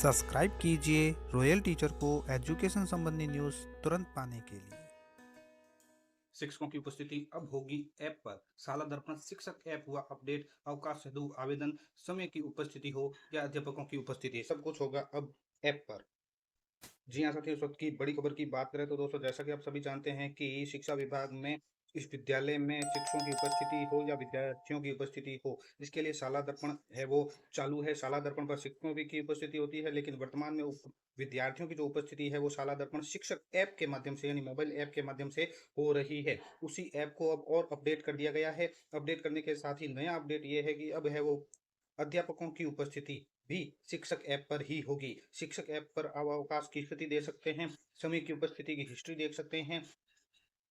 Subscribe कीजिए royal teacher को education संबंधी न्यूज़ तुरंत पाने के लिए। शिक्षकों की उपस्थिति अब होगी ऐप पर। शाला दर्पण शिक्षक ऐप हुआ अपडेट। अवकाश हेतु आवेदन, समय की उपस्थिति हो या अध्यापकों की उपस्थिति, सब कुछ होगा अब ऐप पर। जी हाँ साथियों, इस वक्त की बड़ी खबर की बात करें तो दोस्तों, जैसा कि आप सभी जानते हैं कि शिक्षा विभाग में इस विद्यालय में शिक्षकों की उपस्थिति हो या विद्यार्थियों की उपस्थिति हो, इसके लिए शाला दर्पण है वो चालू है। शाला दर्पण पर शिक्षकों की उपस्थिति होती है, लेकिन वर्तमान में विद्यार्थियों की जो उपस्थिति है वो शाला दर्पण शिक्षक ऐप के माध्यम से यानी मोबाइल ऐप के माध्यम से हो रही है। उसी ऐप को अब और अपडेट कर दिया गया है। अपडेट करने के साथ ही नया अपडेट ये है कि अब है वो अध्यापकों की उपस्थिति भी शिक्षक ऐप पर ही होगी। शिक्षक ऐप पर अवकाश की स्थिति दे सकते हैं, समय की उपस्थिति की हिस्ट्री देख सकते हैं।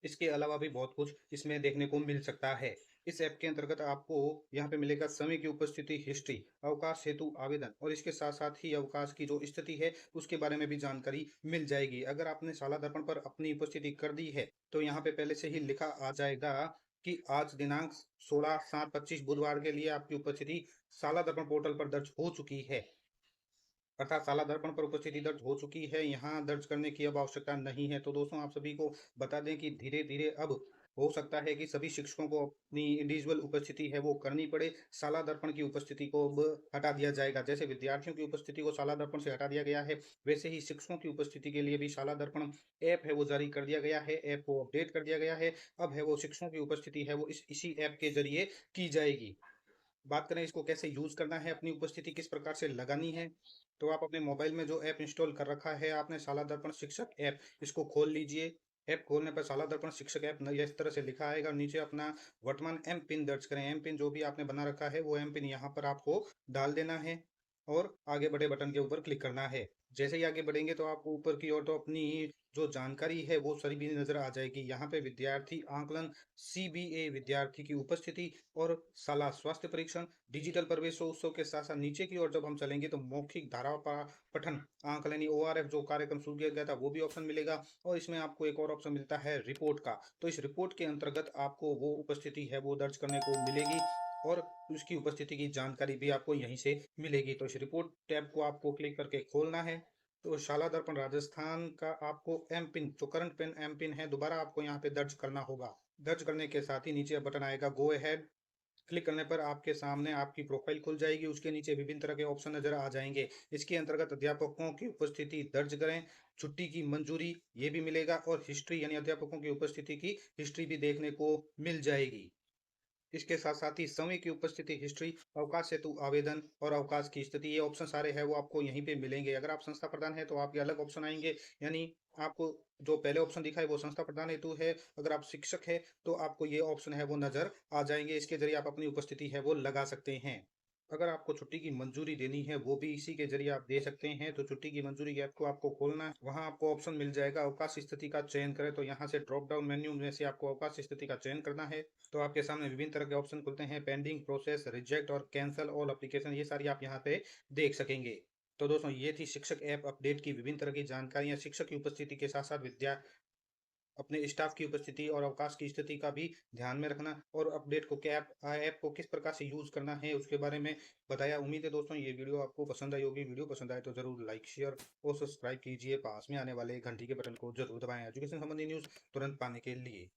इसके अलावा भी बहुत कुछ इसमें देखने को मिल सकता है। इस ऐप के अंतर्गत आपको यहाँ पे मिलेगा समय की उपस्थिति हिस्ट्री, अवकाश हेतु आवेदन और इसके साथ साथ ही अवकाश की जो स्थिति है उसके बारे में भी जानकारी मिल जाएगी। अगर आपने शाला दर्पण पर अपनी उपस्थिति कर दी है तो यहाँ पे पहले से ही लिखा आ जाएगा कि आज दिनांक 16/7/25 बुधवार के लिए आपकी उपस्थिति शाला दर्पण पोर्टल पर दर्ज हो चुकी है। अर्थात शाला दर्पण पर उपस्थिति दर्ज हो चुकी है, यहाँ दर्ज करने की अब आवश्यकता नहीं है। तो दोस्तों, आप सभी को बता दें कि धीरे-धीरे अब हो सकता है कि सभी शिक्षकों को अपनी इंडिविजुअल उपस्थिति है वो करनी पड़े। शाला दर्पण की उपस्थिति को अब हटा दिया जाएगा। जैसे विद्यार्थियों की उपस्थिति को शाला दर्पण से हटा दिया गया है, वैसे ही शिक्षकों की उपस्थिति के लिए भी शाला दर्पण ऐप है वो जारी कर दिया गया है, ऐप को अपडेट कर दिया गया है। अब है वो शिक्षकों की उपस्थिति है वो इसी ऐप के ज़रिए की जाएगी। बात करें इसको कैसे यूज़ करना है, अपनी उपस्थिति किस प्रकार से लगानी है, तो आप अपने मोबाइल में जो ऐप इंस्टॉल कर रखा है आपने शाला दर्पण शिक्षक ऐप, इसको खोल लीजिए। ऐप खोलने पर शाला दर्पण शिक्षक ऐप न इस तरह से लिखा आएगा और नीचे अपना वर्तमान एम पिन दर्ज करें। एम पिन जो भी आपने बना रखा है वो एम पिन यहाँ पर आपको डाल देना है और आगे बढ़े बटन के ऊपर क्लिक करना है। जैसे ही आगे बढ़ेंगे तो आपको ऊपर की ओर तो अपनी जो जानकारी है वो सारी भी नज़र आ जाएगी। यहाँ पे विद्यार्थी आंकलन, सीबीए विद्यार्थी की उपस्थिति और शाला स्वास्थ्य परीक्षण, डिजिटल प्रवेशोत्सव के साथ-साथ नीचे की ओर जब हम चलेंगे तो मौखिक धारा पठन आंकलन यानी ओआरएफ जो कार्यक्रम शुरू किया गया था वो भी ऑप्शन मिलेगा और इसमें आपको एक और ऑप्शन मिलता है रिपोर्ट का। तो इस रिपोर्ट के अंतर्गत आपको वो उपस्थिति है वो दर्ज करने को मिलेगी और उसकी उपस्थिति की जानकारी भी आपको यहीं से मिलेगी। तो इस रिपोर्ट टैब को आपको क्लिक करके खोलना है। तो शाला दर्पण राजस्थान का आपको एम पिन जो करंट पिन एम पिन है दोबारा आपको यहाँ पे दर्ज करना होगा। दर्ज करने के साथ ही नीचे बटन आएगा गो अहेड। क्लिक करने पर आपके सामने आपकी प्रोफाइल खुल जाएगी, उसके नीचे विभिन्न तरह के ऑप्शन नजर आ जाएंगे। इसके अंतर्गत अध्यापकों की उपस्थिति दर्ज करें, छुट्टी की मंजूरी ये भी मिलेगा और हिस्ट्री यानी अध्यापकों की उपस्थिति की हिस्ट्री भी देखने को मिल जाएगी। इसके साथ साथ ही समय की उपस्थिति हिस्ट्री, अवकाश हेतु आवेदन और अवकाश की स्थिति, ये ऑप्शन सारे हैं वो आपको यहीं पे मिलेंगे। अगर आप संस्था प्रधान है तो आपके अलग ऑप्शन आएंगे, यानी आपको जो पहले ऑप्शन दिखा है वो संस्था प्रधान हेतु है। अगर आप शिक्षक है तो आपको ये ऑप्शन है वो नजर आ जाएंगे। इसके जरिए आप अपनी उपस्थिति है वो लगा सकते हैं। अगर आपको छुट्टी की मंजूरी देनी है वो भी इसी के जरिए आप दे सकते हैं। तो छुट्टी की मंजूरी ऐप को आपको खोलना है, वहां आपको ऑप्शन मिल जाएगा अवकाश स्थिति का चयन करें। तो यहाँ से ड्रॉप डाउन मेन्यू में से आपको अवकाश स्थिति का चयन करना है। तो आपके सामने विभिन्न तरह के ऑप्शन खुलते हैं, पेंडिंग, प्रोसेस, रिजेक्ट और कैंसल ऑल एप्लीकेशन, ये सारी आप यहाँ पे देख सकेंगे। तो दोस्तों, ये थी शिक्षक ऐप अपडेट की विभिन्न तरह की जानकारियां। शिक्षक की उपस्थिति के साथ साथ विद्या अपने स्टाफ की उपस्थिति और अवकाश की स्थिति का भी ध्यान में रखना और अपडेट को क्या ऐप को किस प्रकार से यूज करना है उसके बारे में बताया। उम्मीद है दोस्तों ये वीडियो आपको पसंद आई होगी। वीडियो पसंद आए तो जरूर लाइक, शेयर और सब्सक्राइब कीजिए। पास में आने वाले घंटी के बटन को जरूर दबाएं एजुकेशन संबंधी न्यूज तुरंत पाने के लिए।